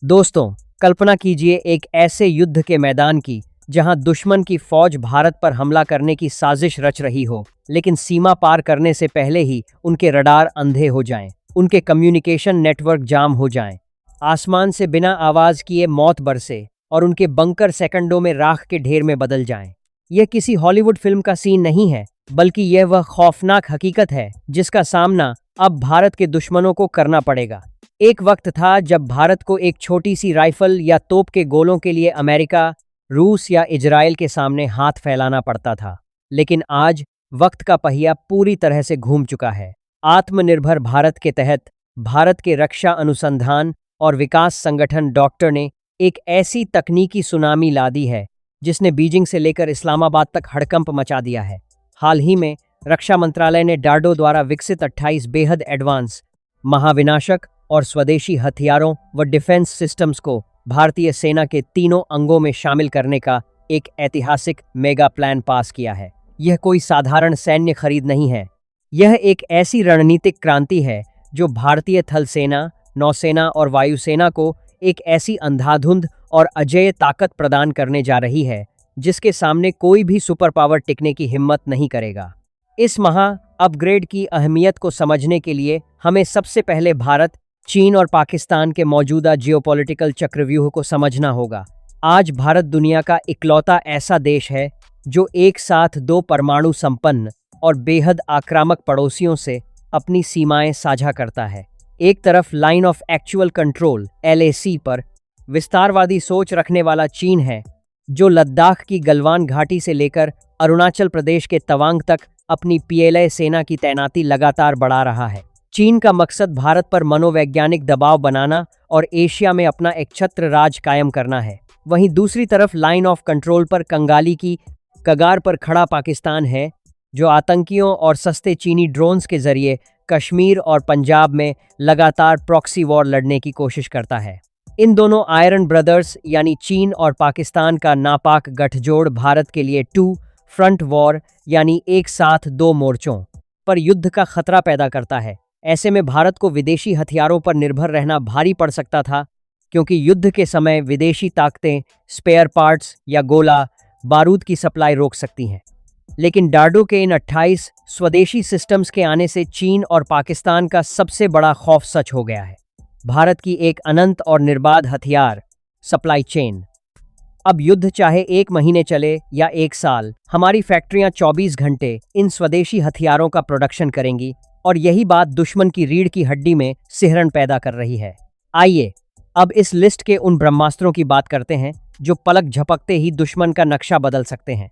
दोस्तों, कल्पना कीजिए एक ऐसे युद्ध के मैदान की जहां दुश्मन की फौज भारत पर हमला करने की साजिश रच रही हो, लेकिन सीमा पार करने से पहले ही उनके रडार अंधे हो जाएं, उनके कम्युनिकेशन नेटवर्क जाम हो जाएं, आसमान से बिना आवाज किए मौत बरसे और उनके बंकर सेकंडों में राख के ढेर में बदल जाएं। यह किसी हॉलीवुड फिल्म का सीन नहीं है, बल्कि यह वह खौफनाक हकीकत है जिसका सामना अब भारत के दुश्मनों को करना पड़ेगा। एक वक्त था जब भारत को एक छोटी सी राइफल या तोप के गोलों के लिए अमेरिका, रूस या इजराइल के सामने हाथ फैलाना पड़ता था। लेकिन आज वक्त का पहिया पूरी तरह से घूम चुका है। आत्मनिर्भर भारत के तहत भारत के रक्षा अनुसंधान और विकास संगठन डॉक्टर ने एक ऐसी तकनीकी सुनामी ला दी है जिसने बीजिंग से लेकर इस्लामाबाद तक हड़कंप मचा दिया है। हाल ही में रक्षा मंत्रालय ने डार्डो द्वारा विकसित 28 बेहद एडवांस, महाविनाशक और स्वदेशी हथियारों व डिफेंस सिस्टम्स को भारतीय सेना के तीनों अंगों में शामिल करने का एक ऐतिहासिक मेगा प्लान पास किया है। यह कोई साधारण सैन्य खरीद नहीं है। यह एक ऐसी रणनीतिक क्रांति है जो भारतीय थल सेना, नौसेना और वायुसेना को एक ऐसी अंधाधुंध और अजेय ताकत प्रदान करने जा रही है जिसके सामने कोई भी सुपर पावर टिकने की हिम्मत नहीं करेगा। इस महा अपग्रेड की अहमियत को समझने के लिए हमें सबसे पहले भारत, चीन और पाकिस्तान के मौजूदा जियोपॉलिटिकल चक्रव्यूह को समझना होगा। आज भारत दुनिया का इकलौता ऐसा देश है जो एक साथ दो परमाणु संपन्न और बेहद आक्रामक पड़ोसियों से अपनी सीमाएं साझा करता है। एक तरफ line of actual control (LAC) पर विस्तारवादी सोच रखने वाला चीन है, जो लद्दाख की गलवान घाटी से लेकर अरुणाचल प्रदेश के तवांग तक अपनी PLA सेना की तैनाती लगातार बढ़ा रहा है। चीन का मकसद भारत पर मनोवैज्ञानिक दबाव बनाना और एशिया में अपना एक छत्र राज कायम करना है। वहीं दूसरी तरफ लाइन ऑफ कंट्रोल पर कंगाली की कगार पर खड़ा पाकिस्तान है, जो आतंकियों और सस्ते चीनी ड्रोन्स के जरिए कश्मीर और पंजाब में लगातार प्रॉक्सी वॉर लड़ने की कोशिश करता है। इन दोनों आयरन ब्रदर्स यानी चीन और पाकिस्तान का नापाक गठजोड़ भारत के लिए टू फ्रंट वॉर यानी एक साथ दो मोर्चों पर युद्ध का खतरा पैदा करता है। ऐसे में भारत को विदेशी हथियारों पर निर्भर रहना भारी पड़ सकता था, क्योंकि युद्ध के समय विदेशी ताकतें स्पेयर पार्ट्स या गोला बारूद की सप्लाई रोक सकती हैं। लेकिन डार्डो के इन 28 स्वदेशी सिस्टम्स के आने से चीन और पाकिस्तान का सबसे बड़ा खौफ सच हो गया है। भारत की एक अनंत और निर्बाध हथियार सप्लाई चेन। अब युद्ध चाहे 1 महीने चले या 1 साल, हमारी फैक्ट्रियां 24 घंटे इन स्वदेशी हथियारों का प्रोडक्शन करेंगी, और यही बात दुश्मन की रीढ़ की हड्डी में सिहरन पैदा कर रही है। आइए अब इस लिस्ट के उन ब्रह्मास्त्रों की बात करते हैं जो पलक झपकते ही दुश्मन का नक्शा बदल सकते हैं।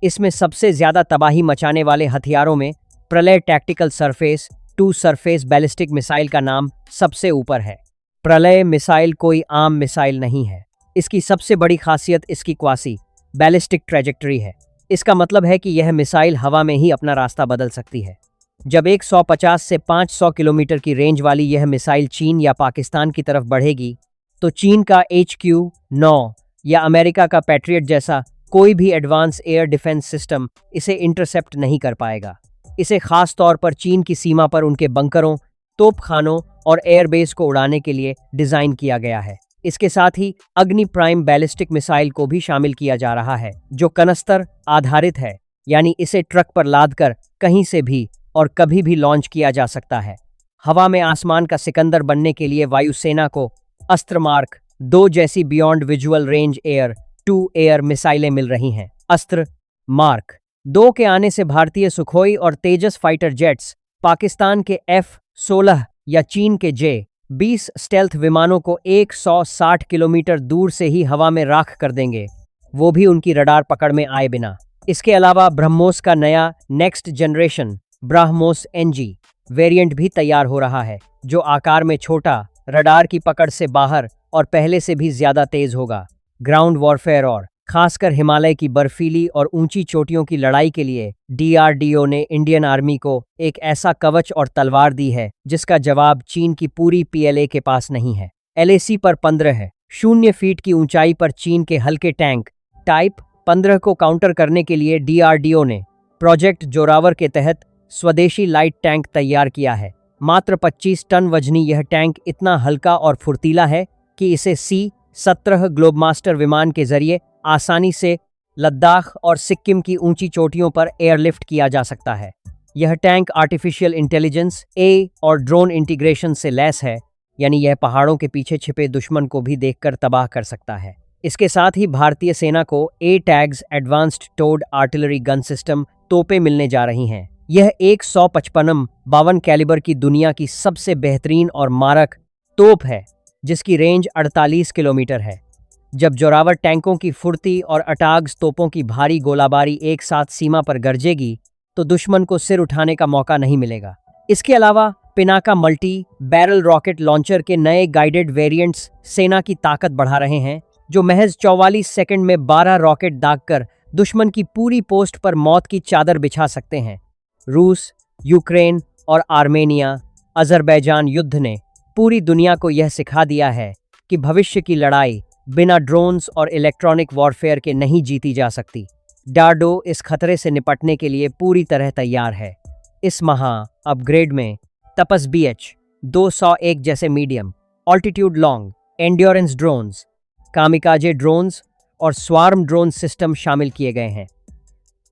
इसमें सबसे ज्यादा तबाही मचाने वाले हथियारों में Pralay tactical surface to surface ballistic missile का नाम सबसे ऊपर है। प्रलय मिसाइल कोई आम मिसाइल नहीं है। इसकी सबसे बड़ी खासियत इसकी क्वासी बैलिस्टिक ट्रैजेक्टरी है। इसका मतलब है कि यह मिसाइल हवा में ही अपना रास्ता बदल सकती है। जब 150 से 500 किलोमीटर की रेंज वाली यह मिसाइल चीन या पाकिस्तान की तरफ बढ़ेगी, तो चीन का HQ-9 या अमेरिका का पैट्रियट जैसा कोई भी एडवांस एयर डिफेंस सिस्टम इसे इंटरसेप्ट नहीं कर पाएगा। इसे खास तौर पर चीन की सीमा पर उनके बंकरों, तोपखानों और एयरबेस को उड़ाने के लिए डिजाइन किया गया है। इसके साथ ही अग्नि प्राइम बैलिस्टिक मिसाइल को भी शामिल किया जा रहा है, जो कनस्तर आधारित है, यानी इसे ट्रक पर लादकर कहीं से भी और कभी भी लॉन्च किया जा सकता है। हवा में आसमान का सिकंदर बनने के लिए वायुसेना को अस्त्र मार्क 2 जैसी beyond visual range air to air मिसाइलें मिल रही हैं। अस्त्र मार्क 2 के आने से भारतीय सुखोई और तेजस फाइटर जेट्स पाकिस्तान के F-16 या चीन के J-20 स्टेल्थ विमानों को 160 किलोमीटर दूर से ही हवा में राख कर देंगे, वो भी उनकी रडार पकड़ में आए बिना। इसके अलावा ब्रह्मोस का नया next generation BrahMos NG variant भी तैयार हो रहा है, जो आकार में छोटा, रडार की पकड़ से बाहर और पहले से भी ज्यादा तेज होगा। ग्राउंड वॉरफेयर और खासकर हिमालय की बर्फीली और ऊंची चोटियों की लड़ाई के लिए DRDO ने इंडियन आर्मी को एक ऐसा कवच और तलवार दी है जिसका जवाब चीन की पूरी PLA के पास नहीं है। LAC पर 15 है। 0 फीट की ऊंचाई पर चीन के हल्के टैंक टाइप 15 को काउंटर करने के लिए DRDO ने प्रोजेक्ट जोरावर के तहत स्वदेशी लाइट टैंक तैयार किया है। मात्र 25 टन वजनी यह टैंक इतना हल्का और फुर्तीला है कि इसे C-17 ग्लोबमास्टर विमान के जरिए आसानी से लद्दाख और सिक्किम की ऊंची चोटियों पर एयरलिफ्ट किया जा सकता है। यह टैंक आर्टिफिशियल इंटेलिजेंस ए और ड्रोन इंटीग्रेशन से लैस है, यानी यह पहाड़ों के पीछे छिपे दुश्मन को भी देखकर तबाह कर सकता है। इसके साथ ही भारतीय सेना को ATAGS advanced towed artillery gun system तोपें मिलने जा रही हैं। यह एक 155 52 कैलिबर की दुनिया की सबसे बेहतरीन और मारक तोप है, जिसकी रेंज 48 किलोमीटर है। जब जोरावर टैंकों की फुर्ती और अटाग्स तोपों की भारी गोलाबारी एक साथ सीमा पर गरजेगी, तो दुश्मन को सिर उठाने का मौका नहीं मिलेगा। इसके अलावा Pinaka multi barrel rocket launcher के नए गाइडेड वेरिएंट्स सेना की ताकत बढ़ा रहे हैं, जो महज 44 सेकंड में 12 रॉकेट दागकर दुश्मन की पूरी पोस्ट पर मौत की चादर बिछा सकते हैं। रूस, यूक्रेन और आर्मेनिया अजरबैजान युद्ध ने पूरी दुनिया को यह सिखा दिया है कि भविष्य की लड़ाई बिना ड्रोन्स और इलेक्ट्रॉनिक वॉरफेयर के नहीं जीती जा सकती। डार्डो इस खतरे से निपटने के लिए पूरी तरह तैयार है। इस महा अपग्रेड में तपस BH-201 जैसे medium altitude long endurance drones, kamikaze drones और स्वार्म ड्रोन सिस्टम शामिल किए गए हैं।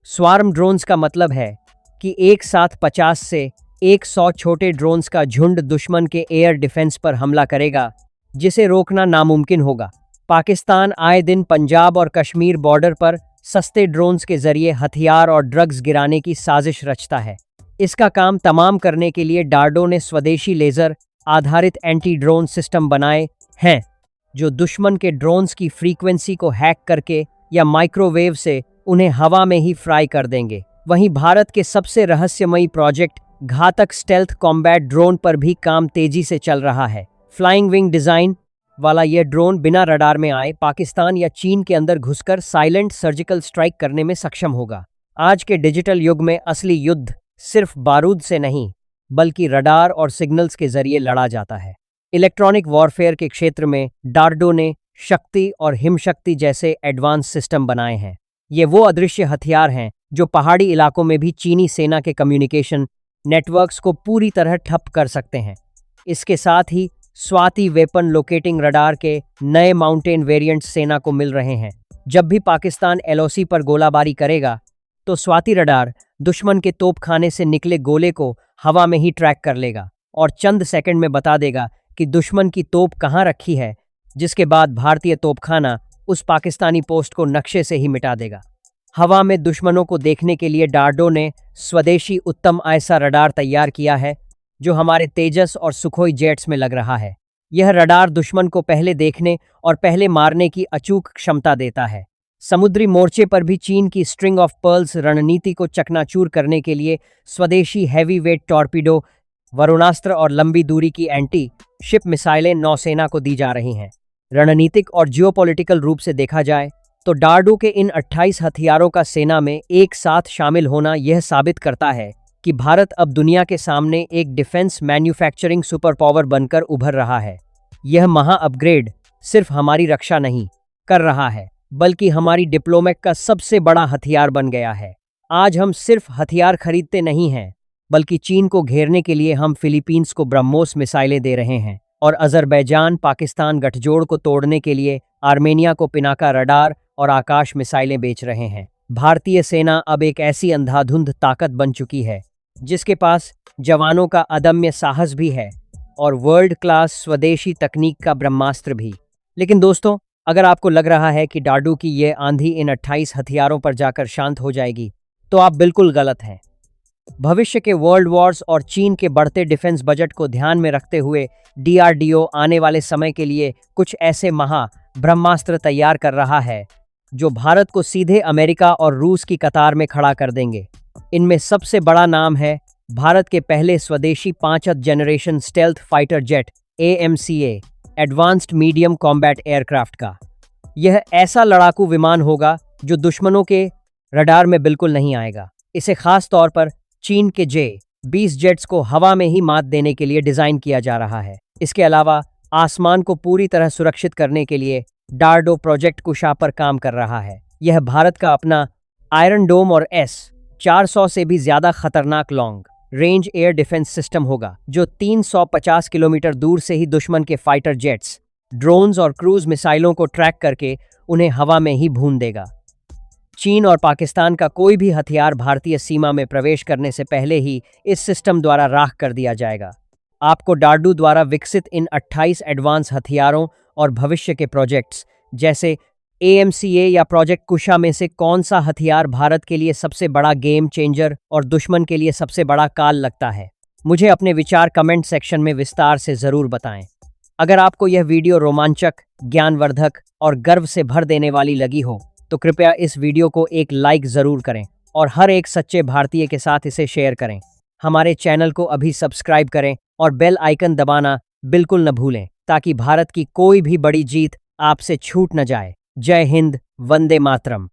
स्वार्म ड्रोन्स का मतलब है कि एक साथ 50 से 100 छोटे ड्रोन्स का झुंड दुश्मन के एयर डिफेंस पर हमला करेगा, जिसे रोकना नामुमकिन होगा। पाकिस्तान आए दिन पंजाब और कश्मीर बॉर्डर पर सस्ते ड्रोन्स के जरिए हथियार और ड्रग्स गिराने की साजिश रचता है। इसका काम तमाम करने के लिए डार्डो ने स्वदेशी लेजर आधारित एंटी ड्रोन सिस्टम बनाए हैं, जो दुश्मन के ड्रोन्स की फ्रीक्वेंसी को हैक करके या माइक्रोवेव से उन्हें हवा में ही फ्राई कर देंगे। वहीं भारत के सबसे रहस्यमयी प्रोजेक्ट घातक स्टेल्थ कॉम्बैट ड्रोन पर भी काम तेजी से चल रहा है। फ्लाइंग विंग डिजाइन वाला यह ड्रोन बिना रडार में आए पाकिस्तान या चीन के अंदर घुसकर साइलेंट सर्जिकल स्ट्राइक करने में सक्षम होगा। आज के डिजिटल युग में असली युद्ध सिर्फ बारूद से नहीं, बल्कि रडार और सिग्नल्स के जरिए लड़ा जाता है। इलेक्ट्रॉनिक वॉरफेयर के क्षेत्र में डार्डो ने शक्ति और हिमशक्ति जैसे एडवांस सिस्टम बनाए हैं। ये वो अदृश्य हथियार हैं जो पहाड़ी इलाकों में भी चीनी सेना के कम्युनिकेशन नेटवर्क्स को पूरी तरह ठप कर सकते हैं। इसके साथ ही स्वाति वेपन लोकेटिंग रडार के नए माउंटेन वेरिएंट्स सेना को मिल रहे हैं। जब भी पाकिस्तान LOC पर गोलाबारी करेगा, तो स्वाति रडार दुश्मन के तोपखाने से निकले गोले को हवा में ही ट्रैक कर लेगा और चंद सेकंड में बता देगा कि दुश्मन की तोप कहाँ रखी है, जिसके बाद भारतीय तोपखाना उस पाकिस्तानी पोस्ट को नक्शे से ही मिटा देगा। हवा में दुश्मनों को देखने के लिए डार्डो ने स्वदेशी उत्तम ऐसा रडार तैयार किया है, जो हमारे तेजस और सुखोई जेट्स में लग रहा है। यह रडार दुश्मन को पहले देखने और पहले मारने की अचूक क्षमता देता है। समुद्री मोर्चे पर भी चीन की स्ट्रिंग ऑफ पर्ल्स रणनीति को चकनाचूर करने के लिए स्वदेशी हैवी वेट टॉर्पीडो, वरुणास्त्र और लंबी दूरी की एंटी शिप मिसाइलें नौसेना को दी जा रही हैं। रणनीतिक और जियोपॉलिटिकल रूप से देखा जाए तो डार्डो के इन 28 हथियारों का सेना में एक साथ शामिल होना यह साबित करता है कि भारत अब दुनिया के सामने एक डिफेंस मैन्युफैक्चरिंग सुपर पावर बनकर उभर रहा है। यह महा अपग्रेड सिर्फ हमारी रक्षा नहीं कर रहा है, बल्कि हमारी डिप्लोमेट का सबसे बड़ा हथियार बन गया है। आज हम सिर्फ हथियार खरीदते नहीं हैं, बल्कि चीन को घेरने के लिए हम फिलीपींस को ब्रह्मोस मिसाइलें दे रहे हैं और अजरबैजान पाकिस्तान गठजोड़ को तोड़ने के लिए आर्मेनिया को पिनाका रडार और आकाश मिसाइलें बेच रहे हैं। भारतीय सेना अब एक ऐसी अंधाधुंध ताकत बन चुकी है जिसके पास जवानों का अदम्य साहस भी है और वर्ल्ड क्लास स्वदेशी तकनीक का ब्रह्मास्त्र भी। लेकिन दोस्तों, अगर आपको लग रहा है कि डार्डो की ये आंधी इन 28 हथियारों पर जाकर शांत हो जाएगी, तो आप बिल्कुल गलत हैं। भविष्य के वर्ल्ड वॉर्स और चीन के बढ़ते डिफेंस बजट को ध्यान में रखते हुए DRDO आने वाले समय के लिए कुछ ऐसे महा ब्रह्मास्त्र तैयार कर रहा है जो भारत को सीधे अमेरिका और रूस की कतार में खड़ा कर देंगे। इनमें सबसे बड़ा नाम है भारत के पहले स्वदेशी 5th generation stealth fighter jet AMCA advanced medium combat aircraft का। यह ऐसा लड़ाकू विमान होगा जो दुश्मनों के रडार में बिल्कुल नहीं आएगा। इसे खास तौर पर चीन के J-20 जेट्स को हवा में ही मात देने के लिए डिजाइन किया जा रहा है। इसके अलावा आसमान को पूरी तरह सुरक्षित करने के लिए डार्डो प्रोजेक्ट कुशा पर काम कर रहा है। यह भारत का अपना आयरन डोम और S-400 से भी ज्यादा खतरनाक long range air defence system होगा, जो 350 किलोमीटर दूर से ही दुश्मन के फाइटर जेट्स ड्रोन्स और क्रूज मिसाइलों को ट्रैक करके उन्हें हवा में ही भून देगा। चीन और पाकिस्तान का कोई भी हथियार भारतीय सीमा में प्रवेश करने से पहले ही इस सिस्टम द्वारा राख कर दिया जाएगा। आपको डार्डू द्वारा विकसित इन 28 एडवांस हथियारों और भविष्य के प्रोजेक्ट्स जैसे एएमसीए या प्रोजेक्ट कुशा में से कौन सा हथियार भारत के लिए सबसे बड़ा गेम चेंजर और दुश्मन के लिए सबसे बड़ा काल लगता है? मुझे अपने विचार कमेंट सेक्शन में विस्तार से ज़रूर बताएं। अगर आपको यह वीडियो रोमांचक, ज्ञानवर्धक और गर्व से भर देने वाली लगी हो तो कृपया इस वीडियो को एक लाइक ज़रूर करें और हर एक सच्चे भारतीय के साथ इसे शेयर करें। हमारे चैनल को अभी सब्सक्राइब करें और बेल आइकन दबाना बिल्कुल न भूलें ताकि भारत की कोई भी बड़ी जीत आपसे छूट न जाए। जय हिंद, वंदे मातरम।